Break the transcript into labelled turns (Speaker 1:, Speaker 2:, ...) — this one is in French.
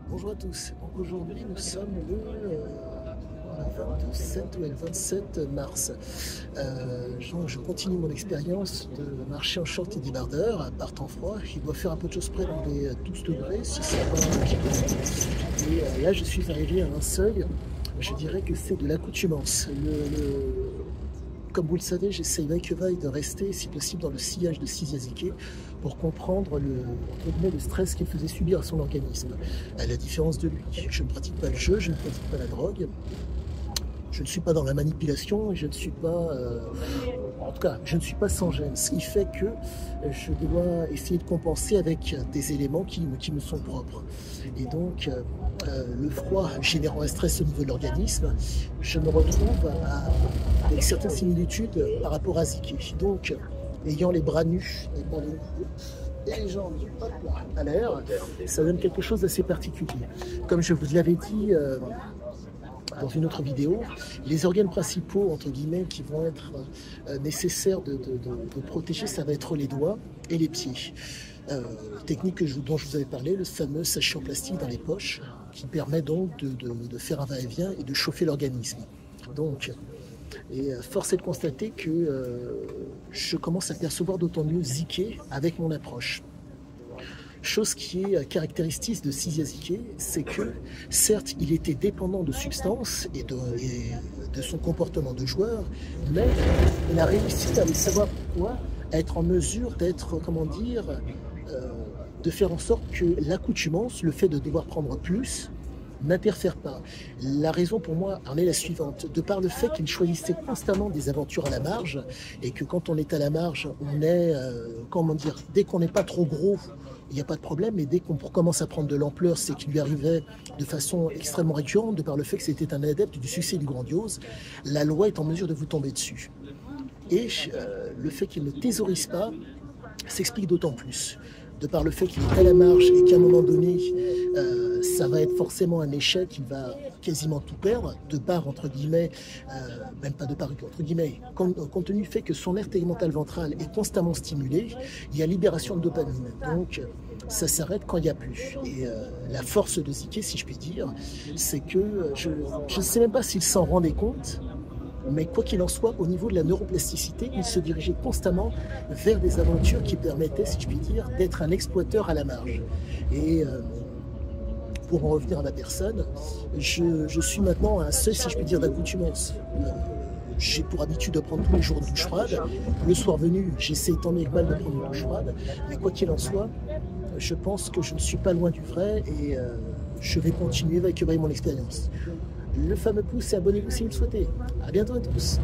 Speaker 1: Bonjour à tous. Donc aujourd'hui nous sommes le 27 ou le 27 mars. Je continue mon expérience de marcher en short et débardeur par temps froid. Il doit faire un peu de choses près dans les 12 degrés, si c'est pas un. Et là je suis arrivé à un seuil, je dirais que c'est de l'accoutumance. Comme vous le savez, j'essaie vaille que vaille de rester, si possible, dans le sillage de Cysiazike pour comprendre le stress qu'il faisait subir à son organisme. À la différence de lui, je ne pratique pas le jeu, je ne pratique pas la drogue, je ne suis pas dans la manipulation et je ne suis pas, en tout cas, je ne suis pas sans gêne. Ce qui fait que je dois essayer de compenser avec des éléments qui me sont propres. Et donc, le froid générant un stress au niveau de l'organisme, je me retrouve avec certaines similitudes par rapport à Ziki. Donc, ayant les bras nus et les jambes hop là, à l'air, ça donne quelque chose d'assez particulier. Comme je vous l'avais dit dans une autre vidéo, les organes principaux, entre guillemets, qui vont être nécessaires de protéger, ça va être les doigts et les pieds. Technique dont je vous avais parlé, le fameux sachet en plastique dans les poches, qui permet donc de faire un va-et-vient et de chauffer l'organisme. Donc, force est de constater que je commence à percevoir d'autant mieux Zike avec mon approche. Chose qui est caractéristique de Cysiazike, c'est que certes il était dépendant de substances et de son comportement de joueur, mais il a réussi à savoir pourquoi, à être en mesure d'être, comment dire, de faire en sorte que l'accoutumance, le fait de devoir prendre plus, n'interfère pas. La raison pour moi en est la suivante. De par le fait qu'il choisissait constamment des aventures à la marge, et que quand on est à la marge, on est, comment dire, dès qu'on n'est pas trop gros, il n'y a pas de problème, mais dès qu'on commence à prendre de l'ampleur, c'est qu'il lui arrivait de façon extrêmement récurrente, de par le fait que c'était un adepte du succès et du grandiose, la loi est en mesure de vous tomber dessus. Et le fait qu'il ne thésaurise pas s'explique d'autant plus. De par le fait qu'il est à la marge et qu'à un moment donné, ça va être forcément un échec, il va quasiment tout perdre, de part, entre guillemets, même pas de part, entre guillemets, compte tenu du fait que son aire tegmentale ventrale est constamment stimulée, il y a libération de dopamine. Donc, ça s'arrête quand il n'y a plus. Et la force de Zike, si je puis dire, c'est que je ne sais même pas s'il s'en rendait compte, mais quoi qu'il en soit, au niveau de la neuroplasticité, il se dirigeait constamment vers des aventures qui permettaient, si je puis dire, d'être un exploiteur à la marge. Et pour en revenir à ma personne, je suis maintenant à un seuil, si je puis dire, d'accoutumance. J'ai pour habitude de prendre tous les jours une douche froide. Le soir venu, j'essaie tant bien que mal de prendre une douche froide. Mais quoi qu'il en soit, je pense que je ne suis pas loin du vrai et je vais continuer avec mon expérience. Le fameux pouce et abonnez-vous si vous le souhaitez. À bientôt à tous.